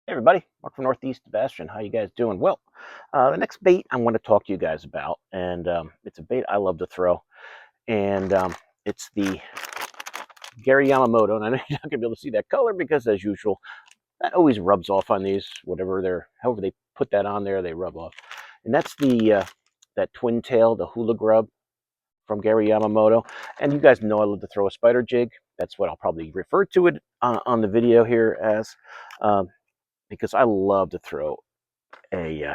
Hey everybody, Mark from Northeast Sebastian. How you guys doing? Well, the next bait I want to talk to you guys about, and it's a bait I love to throw, and it's the Gary Yamamoto. And I know you're not gonna be able to see that color because, as usual, that always rubs off on these. However they put that on there, they rub off. And that's the that twin tail, the Hula Grub from Gary Yamamoto. And you guys know I love to throw a spider jig. That's what I'll probably refer to it on the video here as, because I love to throw a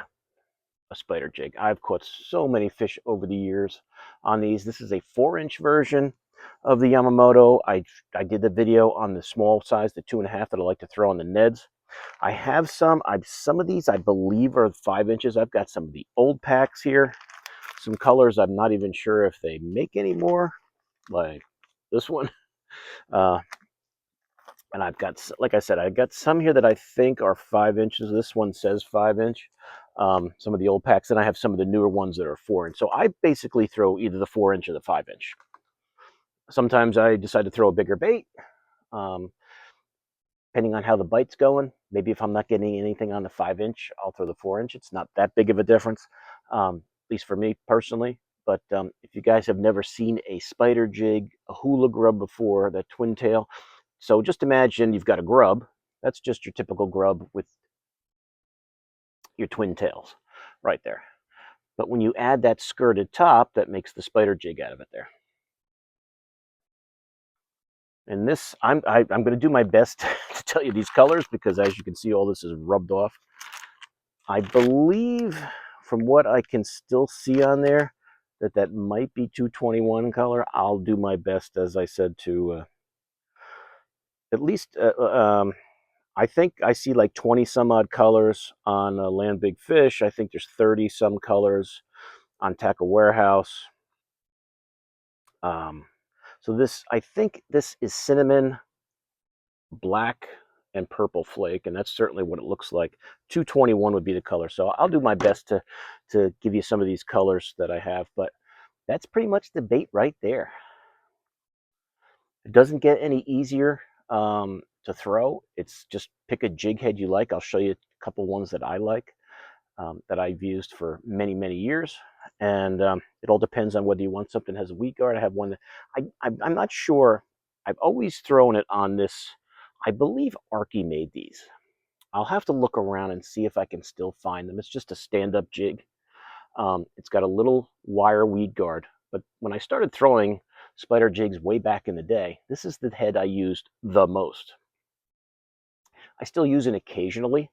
spider jig. I've caught so many fish over the years on these. This is a 4-inch version of the Yamamoto. I did the video on the small size, the 2.5 that I like to throw on the Neds. I have some. Some of these I believe are 5 inches. I've got some of the old packs here. Some colors I'm not even sure if they make anymore, like this one. Uh, and I've got, like I said, I've got some here that I think are 5 inches. This one says 5 inch. Some of the old packs, and I have some of the newer ones that are 4 inch. So I basically throw either the 4 inch or the 5 inch. Sometimes I decide to throw a bigger bait, um, depending on how the bite's going. Maybe if I'm not getting anything on the 5 inch, I'll throw the 4 inch. It's not that big of a difference, at least for me personally. But if you guys have never seen a spider jig, a hula grub before, that twin tail, so just imagine you've got a grub. That's just your typical grub with your twin tails right there. But when you add that skirted top, that makes the spider jig out of it there. And this, I'm going to do my best to tell you these colors because, as you can see, all this is rubbed off. I believe, from what I can still see on there, that might be 221 color. I'll do my best, as I said, to at least, I think I see like 20 some odd colors on Land Big Fish. I think there's 30 some colors on Tackle Warehouse. So this, I think this is cinnamon, black, and purple flake, and that's certainly what it looks like. 221 would be the color. So I'll do my best to give you some of these colors that I have, but that's pretty much the bait right there. It doesn't get any easier to throw. It's just pick a jig head you like. I'll show you a couple ones that I like, that I've used for many, many years. And it all depends on whether you want something that has a weed guard. I have one that I'm not sure. I've always thrown it on this. I believe Arky made these. I'll have to look around and see if I can still find them. It's just a stand-up jig. It's got a little wire weed guard. But when I started throwing spider jigs way back in the day, this is the head I used the most. I still use it occasionally.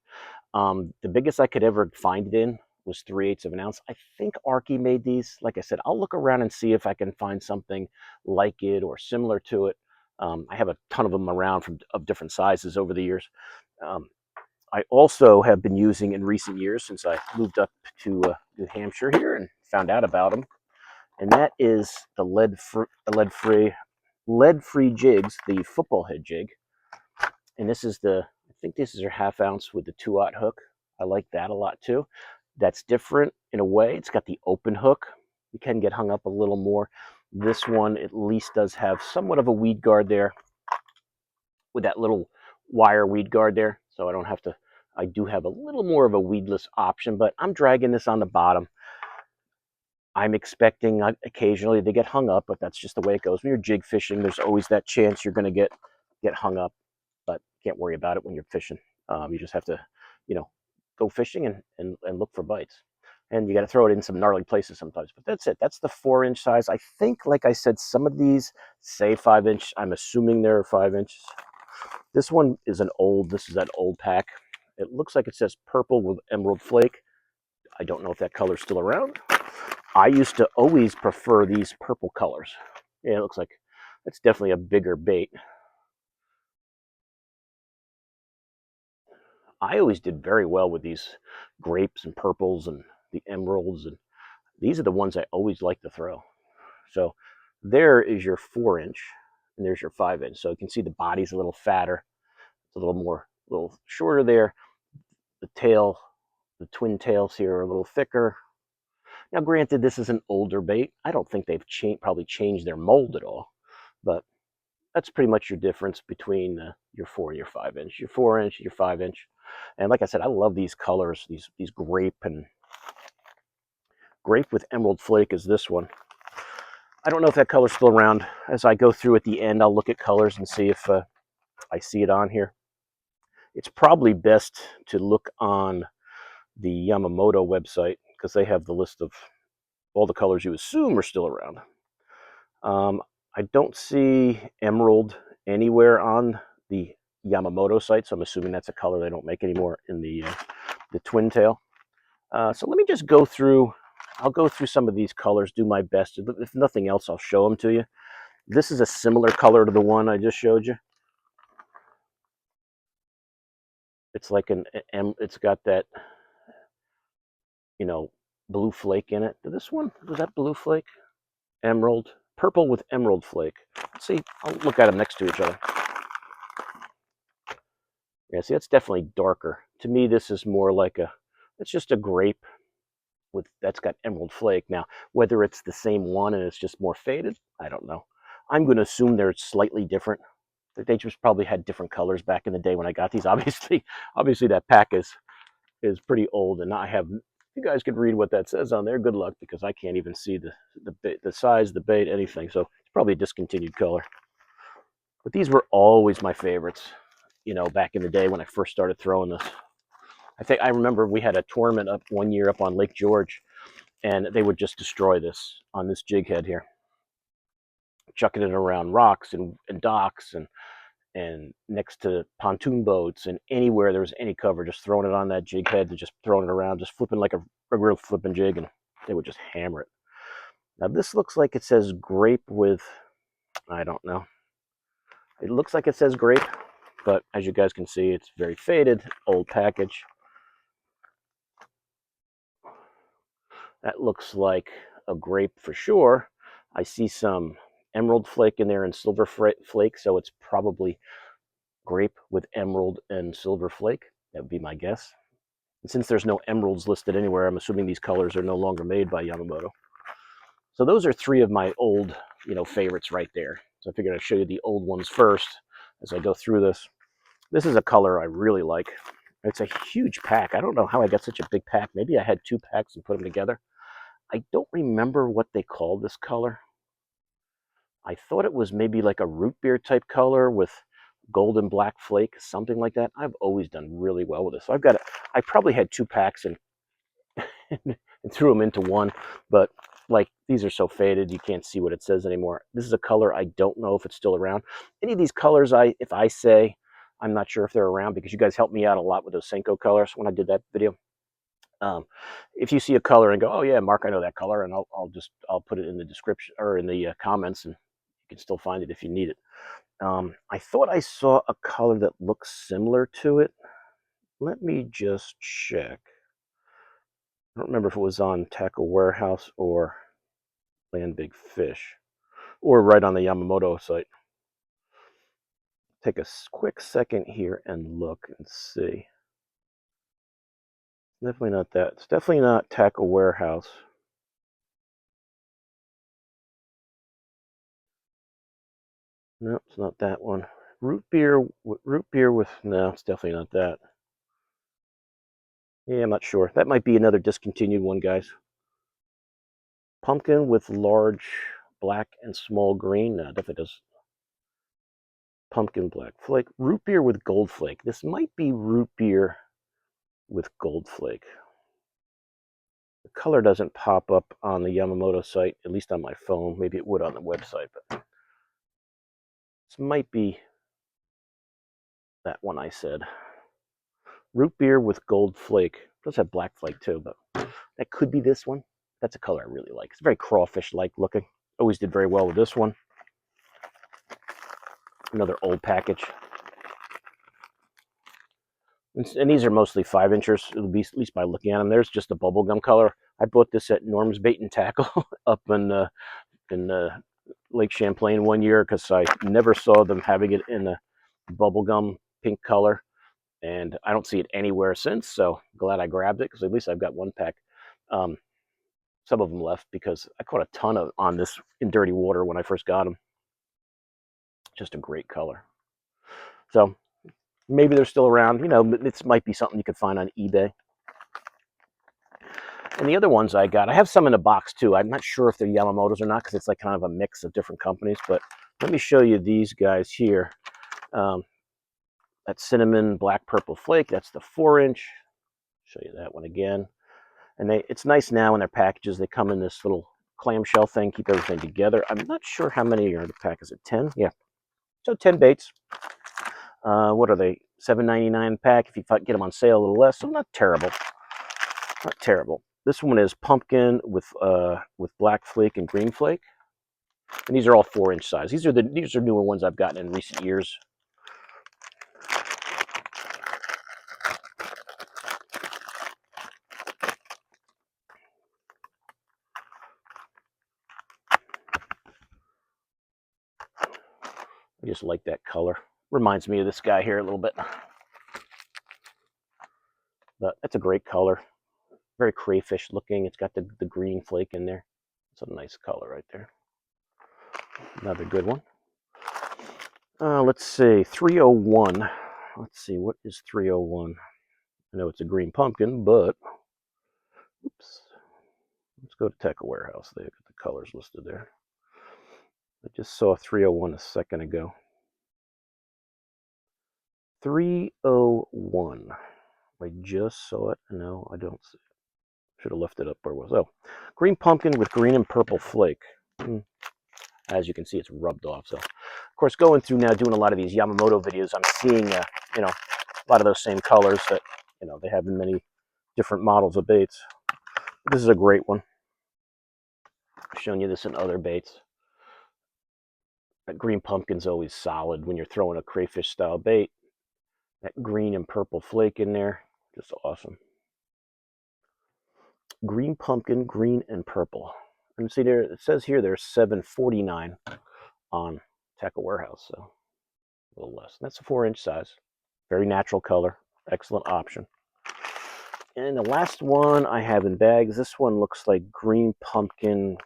The biggest I could ever find it in was 3/8 of an ounce. I think Arky made these. Like I said, I'll look around and see if I can find something like it or similar to it. I have a ton of them around of different sizes over the years. I also have been using in recent years, since I moved up to New Hampshire here and found out about them, and that is the lead-free jigs, the football head jig. And this is I think this is your 1/2 ounce with the 2/0 hook. I like that a lot too. That's different in a way. It's got the open hook. You can get hung up a little more. This one at least does have somewhat of a weed guard there with that little wire weed guard there. So I don't have to, I do have a little more of a weedless option, but I'm dragging this on the bottom. I'm expecting occasionally they get hung up, but that's just the way it goes. When you're jig fishing, there's always that chance you're going to get hung up, but can't worry about it when you're fishing. You just have to, go fishing and look for bites. And you got to throw it in some gnarly places sometimes. But that's it. That's the 4-inch size. I think, like I said, some of these say 5-inch. I'm assuming they're 5 inches. This one is this is that old pack. It looks like it says purple with emerald flake. I don't know if that color's still around. I used to always prefer these purple colors. Yeah, it looks like it's definitely a bigger bait. I always did very well with these grapes and purples and the emeralds, and these are the ones I always like to throw. So there is your 4-inch, and there's your 5-inch. So you can see the body's a little fatter. It's a little shorter there. The tail, the twin tails here are a little thicker. Now, granted, this is an older bait. I don't think they've probably changed their mold at all, but that's pretty much your difference between your 4 and your 5-inch. Your 4-inch, your 5-inch. And like I said, I love these colors, these grape with emerald flake is this one. I don't know if that color's still around. As I go through at the end, I'll look at colors and see if I see it on here. It's probably best to look on the Yamamoto website because they have the list of all the colors you assume are still around. I don't see emerald anywhere on the Yamamoto site, so I'm assuming that's a color they don't make anymore in the twin tail. So let me just go through. I'll go through some of these colors, do my best. If nothing else, I'll show them to you. This is a similar color to the one I just showed you. It's like it's got that, blue flake in it. This one, was that blue flake? Emerald, purple with emerald flake. Let's see, I'll look at them next to each other. Yeah, see, that's definitely darker. To me, this is more like it's just a grape that's got emerald flake. Now, whether it's the same one and it's just more faded, I don't know. I'm going to assume they're slightly different. They just probably had different colors back in the day when I got these. Obviously that pack is pretty old, and I have. You guys could read what that says on there. Good luck, because I can't even see the size, the bait, anything. So it's probably a discontinued color. But these were always my favorites. Back in the day when I first started throwing this. I remember we had a tournament up one year up on Lake George, and they would just destroy this on this jig head here, chucking it around rocks and docks and next to pontoon boats and anywhere there was any cover, just throwing it on that jig head and just throwing it around, just flipping like a real flipping jig, and they would just hammer it. Now this looks like it says grape with, I don't know. It looks like it says grape, but as you guys can see, it's very faded, old package. That looks like a grape for sure. I see some emerald flake in there and silver flake, so it's probably grape with emerald and silver flake. That would be my guess. And since there's no emeralds listed anywhere, I'm assuming these colors are no longer made by Yamamoto. So those are three of my old, favorites right there. So I figured I'd show you the old ones first as I go through this. This is a color I really like. It's a huge pack. I don't know how I got such a big pack. Maybe I had two packs and put them together. I don't remember what they called this color. I thought it was maybe like a root beer type color with gold and black flake, something like that. I've always done really well with this. So I probably had two packs and threw them into one, but like these are so faded you can't see what it says anymore. This is a color I don't know if it's still around. Any of these colors, if I say I'm not sure if they're around, because you guys helped me out a lot with those Senko colors when I did that video. If you see a color and go, oh yeah, Mark, I know that color, and I'll put it in the description or in the comments, and you can still find it if you need it. I thought I saw a color that looks similar to it. Let me just check. I don't remember if it was on Tackle Warehouse or Land Big Fish, or right on the Yamamoto site. Take a quick second here and look and see. Definitely not that. It's definitely not Tackle Warehouse. No, it's not that one. Root beer with, no, it's definitely not that. Yeah, I'm not sure. That might be another discontinued one, guys. Pumpkin with large black and small green. No, definitely does. Pumpkin black flake. Root beer with gold flake. This might be root beer with gold flake. The color doesn't pop up on the Yamamoto site, at least on my phone. Maybe it would on the website, but this might be that one I said. Root beer with gold flake. It does have black flake too, but that could be this one. That's a color I really like. It's very crawfish-like looking. Always did very well with this one. Another old package. And these are mostly 5-inchers. It'll be, at least by looking at them. There's just a bubblegum color. I bought this at Norm's Bait and Tackle up in Lake Champlain one year because I never saw them having it in a bubblegum pink color. And I don't see it anywhere since, so glad I grabbed it because at least I've got one pack. Some of them left because I caught a ton on this in dirty water when I first got them. Just a great color. So Maybe they're still around. You know, this might be something you could find on eBay. And the other ones I got, I have some in a box too. I'm not sure if they're Yamamoto's or not because it's like kind of a mix of different companies. But let me show you these guys here. That cinnamon black purple flake. That's the 4-inch. Show you that one again. And it's nice now in their packages. They come in this little clamshell thing, keep everything together. I'm not sure how many are in the pack. Is it 10? Yeah. So 10 baits. What are they? $7.99 pack. If you get them on sale, a little less. So not terrible. Not terrible. This one is pumpkin with black flake and green flake. And these are all 4-inch size. These are newer ones I've gotten in recent years. I just like that color. Reminds me of this guy here a little bit. But that's a great color. Very crayfish looking. It's got the green flake in there. It's a nice color right there. Another good one. Let's see, 301. Let's see, what is 301? I know it's a green pumpkin, but oops. Let's go to Tech Warehouse. They've got the colors listed there. I just saw 301 a second ago. 301. I just saw it. No, I don't see it. Should have left it up where it was. Oh, green pumpkin with green and purple flake. As you can see, it's rubbed off. So, of course, going through now, doing a lot of these Yamamoto videos, I'm seeing, you know, a lot of those same colors that, you know, they have in many different models of baits. This is a great one. I've shown you this in other baits. That green pumpkin's always solid when you're throwing a crayfish style bait. That green and purple flake in there, just awesome. Green pumpkin, green and purple. And see there, it says here there's $7.49 on Tech Warehouse, so a little less. And that's a 4-inch size. Very natural color, excellent option. And the last one I have in bags, this one looks like green pumpkin,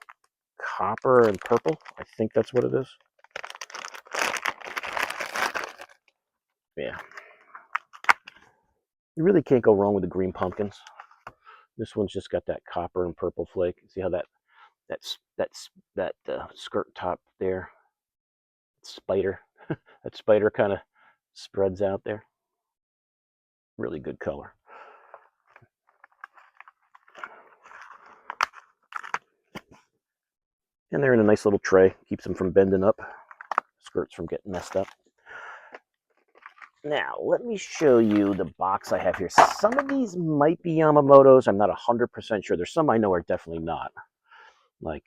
copper and purple. I think that's what it is. Yeah. You really can't go wrong with the green pumpkins. This one's just got that copper and purple flake. See how that skirt top there, spider, that spider kind of spreads out there. Really good color. And they're in a nice little tray. Keeps them from bending up. Skirts from getting messed up. Now, let me show you the box I have here. Some of these might be Yamamoto's. I'm not 100% sure. There's some I know are definitely not. Like,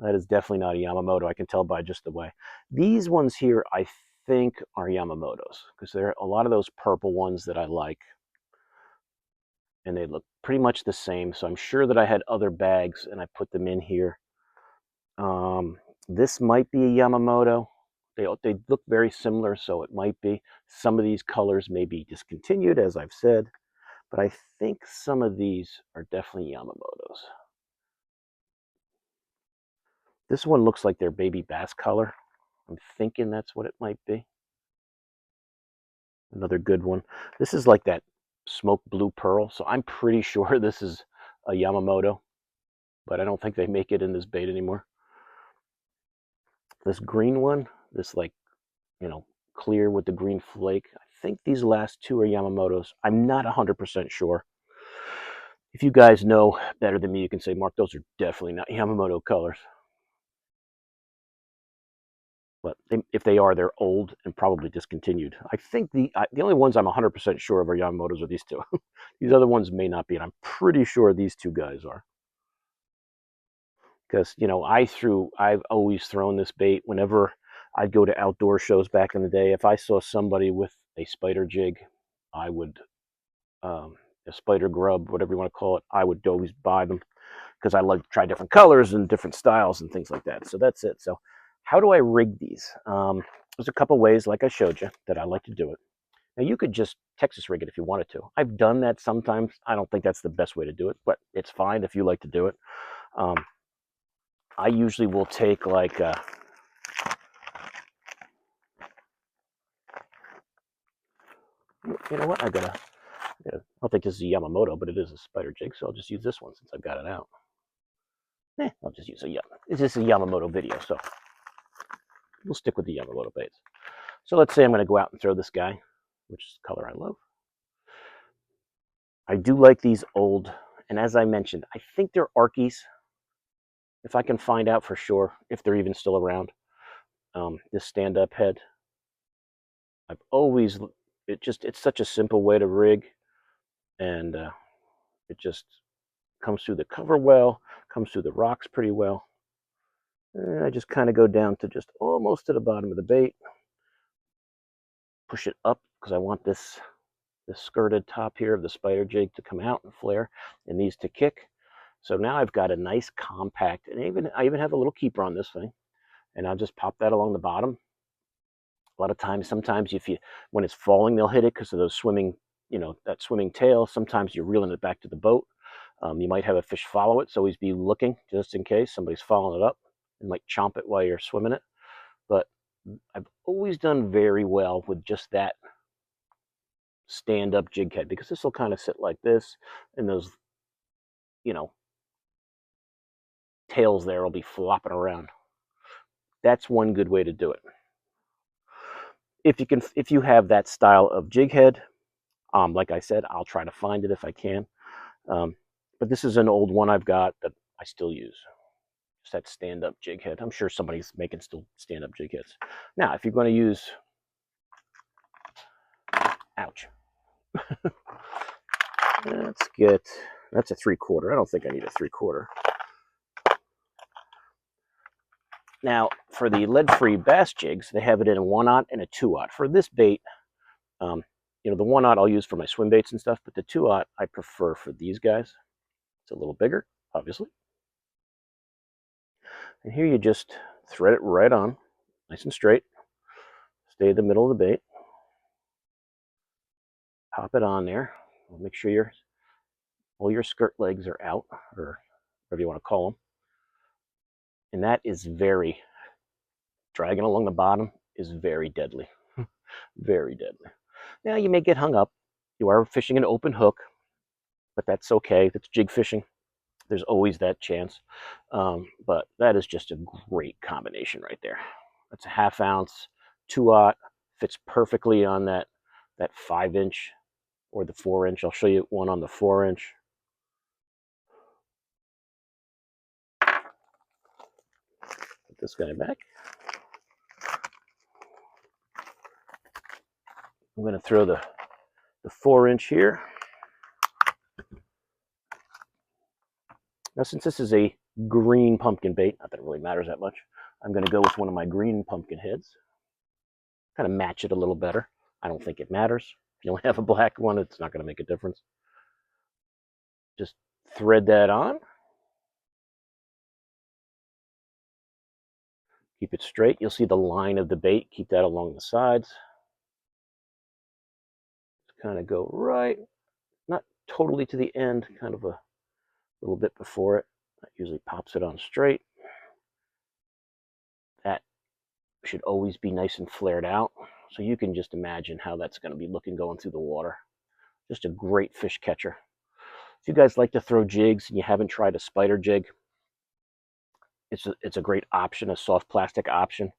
that is definitely not a Yamamoto. I can tell by just the way. These ones here, I think, are Yamamoto's. Because there are a lot of those purple ones that I like. And they look pretty much the same. So I'm sure that I had other bags and I put them in here. This might be a Yamamoto. They look very similar, so it might be. Some of these colors may be discontinued, as I've said, but I think some of these are definitely Yamamoto's. This one looks like their baby bass color. I'm thinking that's what it might be. Another good one. This is like that smoke blue pearl, so I'm pretty sure this is a Yamamoto, but I don't think they make it in this bait anymore. This green one, this like, you know, clear with the green flake. I think these last two are Yamamoto's. I'm not 100% sure. If you guys know better than me, you can say, Mark, those are definitely not Yamamoto colors. But if they are, they're old and probably discontinued. I think the only ones I'm 100% sure of are Yamamoto's are these two. These other ones may not be, and I'm pretty sure these two guys are. Because, you know, I've always thrown this bait whenever I'd go to outdoor shows back in the day. If I saw somebody with a spider jig, I would, a spider grub, whatever you want to call it, I would always buy them because I like to try different colors and different styles and things like that. So that's it. So how do I rig these? There's a couple ways, like I showed you, that I like to do it. Now, you could just Texas rig it if you wanted to. I've done that sometimes. I don't think that's the best way to do it, but it's fine if you like to do it. I usually will take like You know what? I don't think this is a Yamamoto, but it is a spider jig, so I'll just use this one since I've got it out. I'll just use it's just a Yamamoto video, so we'll stick with the Yamamoto baits. So let's say I'm going to go out and throw this guy, which is the color I love. I do like these old, and as I mentioned, I think they're Arkies. If I can find out for sure, if they're even still around, this stand-up head. I've always, it's such a simple way to rig, and it just comes through the cover well, comes through the rocks pretty well. And I just kind of go down to just almost to the bottom of the bait, push it up because I want this skirted top here of the spider jig to come out and flare, and these to kick. So now I've got a nice compact, and I even have a little keeper on this thing, and I'll just pop that along the bottom. A lot of times, sometimes when it's falling, they'll hit it because of those swimming, that swimming tail. Sometimes you're reeling it back to the boat. You might have a fish follow it, so always be looking just in case somebody's following it up and might chomp it while you're swimming it. But I've always done very well with just that stand-up jig head, because this will kind of sit like this, and those, tails there will be flopping around. That's one good way to do it. If you have that style of jig head, like I said, I'll try to find it if I can. But this is an old one I've got that I still use. Just that stand-up jig head. I'm sure somebody's making still stand-up jig heads. Now, if you're going to use, ouch. That's a 3/4. I don't think I need a 3/4. Now, for the lead-free bass jigs, they have it in a 1/0 and a 2/0. For this bait, the 1/0 I'll use for my swim baits and stuff, but the 2/0 I prefer for these guys. It's a little bigger, obviously. And here you just thread it right on, nice and straight. Stay in the middle of the bait. Pop it on there. Make sure all your skirt legs are out, or whatever you want to call them. And that is dragging along the bottom is very deadly. Very deadly. Now, you may get hung up. You are fishing an open hook, but that's okay. That's jig fishing. There's always that chance. But that is just a great combination right there. That's a 1/2 ounce, 2/0, fits perfectly on that 5-inch or the 4-inch. I'll show you one on the 4-inch. Put this guy back. I'm going to throw the 4-inch here. Now, since this is a green pumpkin bait, not that it really matters that much, I'm going to go with one of my green pumpkin heads. Kind of match it a little better. I don't think it matters. If you only have a black one, it's not going to make a difference. Just thread that on. Keep it straight. You'll see the line of the bait. Keep that along the sides. Just kind of go right, not totally to the end, kind of a little bit before it. That usually pops it on straight. That should always be nice and flared out. So you can just imagine how that's going to be looking going through the water. Just a great fish catcher. If you guys like to throw jigs and you haven't tried a spider jig, it's a great option, a soft plastic option.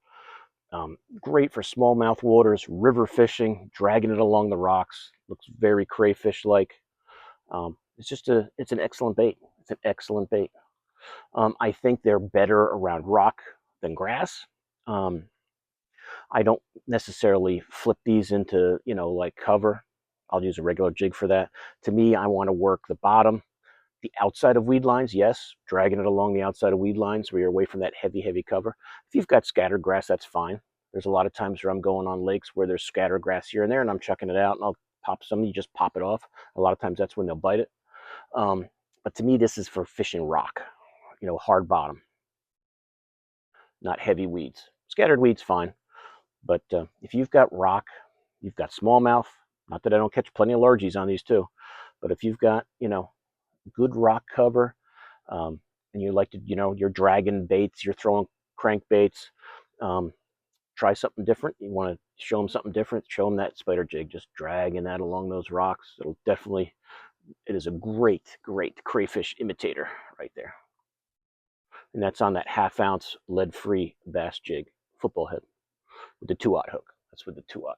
Great for smallmouth waters, river fishing, dragging it along the rocks. Looks very crayfish-like. It's an excellent bait. It's an excellent bait. I think they're better around rock than grass. I don't necessarily flip these into, like cover. I'll use a regular jig for that. To me, I want to work the bottom, the outside of weed lines, yes, dragging it along the outside of weed lines where you're away from that heavy cover. If you've got scattered grass, that's fine. There's a lot of times where I'm going on lakes where there's scattered grass here and there, and I'm chucking it out, and I'll pop some. You just pop it off. A lot of times that's when they'll bite it. But to me, this is for fishing rock, hard bottom, not heavy weeds. Scattered weeds, fine. But if you've got rock, you've got smallmouth, not that I don't catch plenty of largies on these too, but if you've got, good rock cover, and you like to, you're dragging baits, you're throwing crankbaits, try something different, you want to show them something different, show them that spider jig, just dragging that along those rocks. It'll definitely, it is a great, great crayfish imitator right there. And that's on that 1/2 ounce lead-free bass jig, football head, with the 2/0 hook. That's with the 2/0.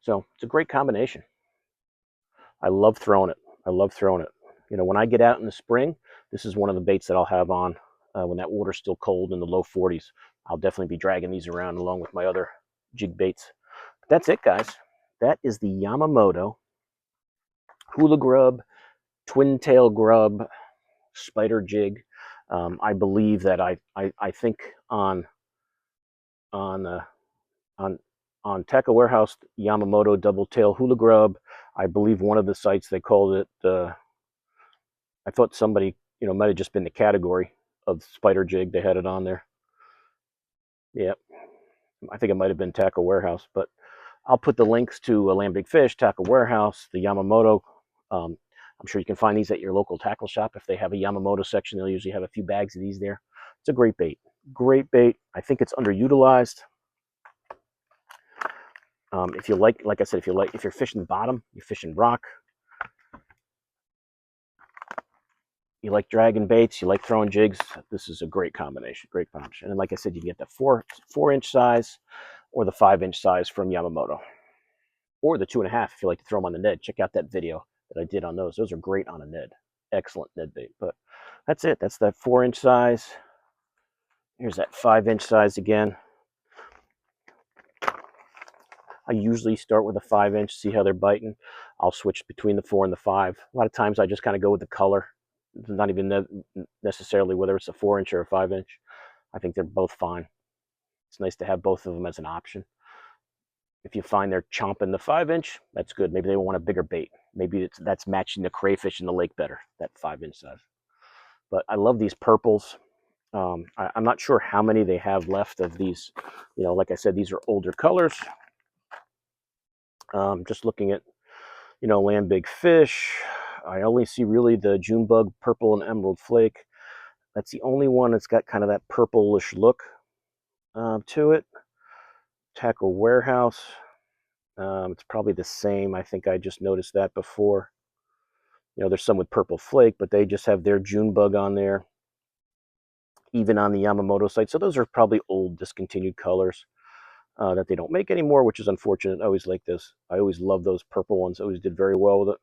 So it's a great combination. I love throwing it. I love throwing it. You know, when I get out in the spring, this is one of the baits that I'll have on when that water's still cold in the low 40s. I'll definitely be dragging these around along with my other jig baits. But that's it, guys. That is the Yamamoto Hula Grub, Twin Tail Grub, Spider Jig. I believe that I think on on on Tackle Warehouse, Yamamoto Double Tail Hula Grub. I believe one of the sites they called it. I thought somebody, you know, might have just been the category of spider jig. They had it on there. Yep, I think it might have been Tackle Warehouse, but I'll put the links to Land Big Fish, Tackle Warehouse, the Yamamoto. I'm sure you can find these at your local tackle shop. If they have a Yamamoto section, they'll usually have a few bags of these there. It's a great bait. Great bait. I think it's underutilized. If you like I said, if you're fishing bottom, you're fishing rock, you like dragging baits, you like throwing jigs, this is a great combination. Great combination. And like I said, you can get the 4-inch size or the 5-inch size from Yamamoto, or the 2.5 if you like to throw them on the Ned. Check out that video that I did on those. Those are great on a Ned. Excellent Ned bait. But that's it. That's that 4-inch size. Here's that 5-inch size again. I usually start with a 5-inch, see how they're biting. I'll switch between the 4 and the 5. A lot of times I just kind of go with the color. It's not even necessarily whether it's a 4-inch or a 5-inch. I think they're both fine. It's nice to have both of them as an option. If you find they're chomping the 5-inch, that's good. Maybe they want a bigger bait. Maybe that's matching the crayfish in the lake better, that 5-inch size. But I love these purples. I'm not sure how many they have left of these. You know, like I said, these are older colors. Just looking at, you know, Land Big Fish. I only see really the June Bug Purple and Emerald Flake. That's the only one that's got kind of that purplish look to it. Tackle Warehouse. It's probably the same. I think I just noticed that before. You know, there's some with Purple Flake, but they just have their June Bug on there. Even on the Yamamoto site. So those are probably old discontinued colors that they don't make anymore, which is unfortunate. I always like this. I always love those purple ones. Always did very well with it.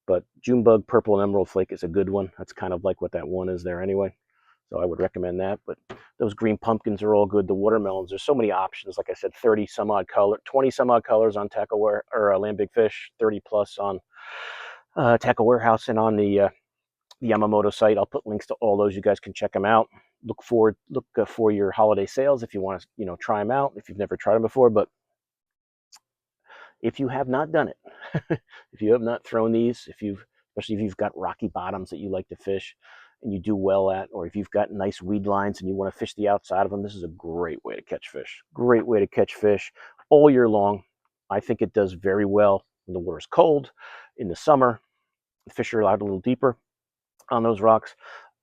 But June Bug Purple and Emerald Flake is a good one. That's kind of like what that one is there anyway. So I would recommend that. But those green pumpkins are all good. The watermelons, there's so many options. Like I said, 20 some odd colors on Tackle or Land Big Fish, 30 plus on Tackle Warehouse and on the Yamamoto site. I'll put links to all those. You guys can check them out. Look for your holiday sales if you want to, you know, try them out if you've never tried them before. But if you have not done it, if you have not thrown these, especially if you've got rocky bottoms that you like to fish and you do well at, or if you've got nice weed lines and you want to fish the outside of them, this is a great way to catch fish. Great way to catch fish all year long. I think it does very well when the water's cold. In the summer, the fish are out a little deeper on those rocks.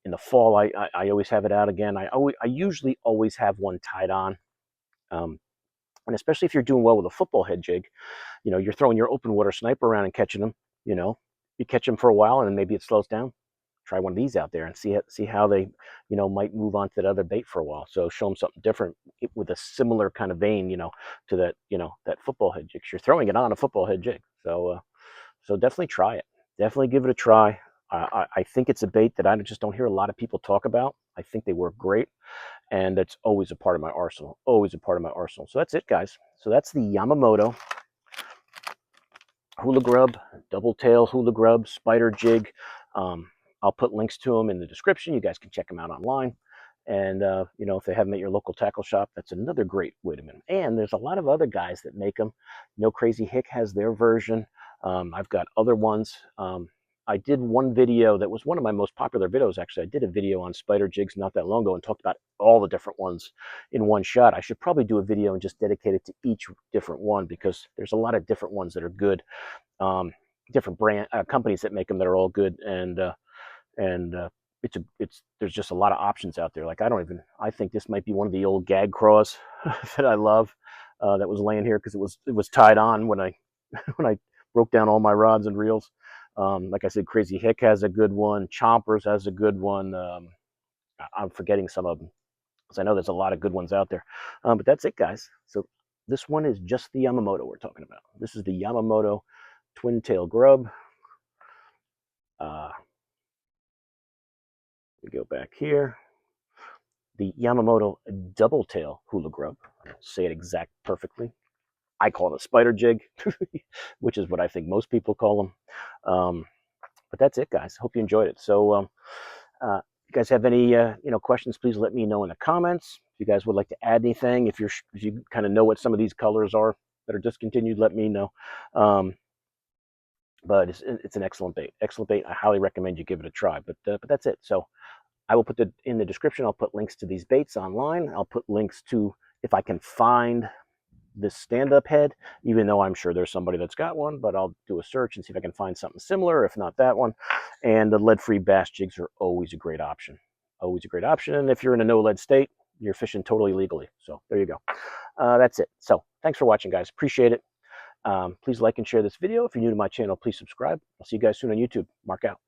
In the fall, I always have it out again. I usually always have one tied on. And especially if you're doing well with a football head jig, you know, you're throwing your open water sniper around and catching them, you know, you catch them for a while and then maybe it slows down. Try one of these out there and see how they, you know, might move on to that other bait for a while. So show them something different with a similar kind of vein, you know, to that, you know, that football head jig. You're throwing it on a football head jig. So definitely try it. Definitely give it a try. I think it's a bait that I just don't hear a lot of people talk about. I think they work great. And that's always a part of my arsenal. Always a part of my arsenal. So that's it, guys. So that's the Yamamoto Hula Grub, Double Tail Hula Grub, Spider Jig. I'll put links to them in the description. You guys can check them out online. And, you know, if they have them at your local tackle shop, that's another great way to make them. And there's a lot of other guys that make them. No Crazy Hick has their version. I've got other ones. I did one video that was one of my most popular videos, actually. I did a video on spider jigs not that long ago and talked about all the different ones in one shot. I should probably do a video and just dedicate it to each different one because there's a lot of different ones that are good. Different brand companies that make them that are all good. And there's just a lot of options out there. Like I think this might be one of the old gag craws that I love, that was laying here because it was tied on when I when I broke down all my rods and reels. Like I said, Crazy Hick has a good one. Chompers has a good one. I'm forgetting some of them because I know there's a lot of good ones out there. But that's it, guys. So this one is just the Yamamoto we're talking about. This is the Yamamoto Twin Tail Grub. We go back here. The Yamamoto Double Tail Hula Grub. I don't say it exact perfectly. I call it a spider jig, which is what I think most people call them. But that's it, guys. Hope you enjoyed it. So, if you guys have any questions, please let me know in the comments. If you guys would like to add anything, if you kind of know what some of these colors are that are discontinued, let me know. But it's an excellent bait. Excellent bait. I highly recommend you give it a try. But that's it. So I will put in the description. I'll put links to these baits online. I'll put links to, if I can find this stand-up head, even though I'm sure there's somebody that's got one, but I'll do a search and see if I can find something similar, if not that one. And the lead-free bass jigs are always a great option. Always a great option. And if you're in a no-lead state, you're fishing totally legally. So there you go. That's it. So thanks for watching, guys. Appreciate it. Please like and share this video. If you're new to my channel, please subscribe. I'll see you guys soon on YouTube. Mark out.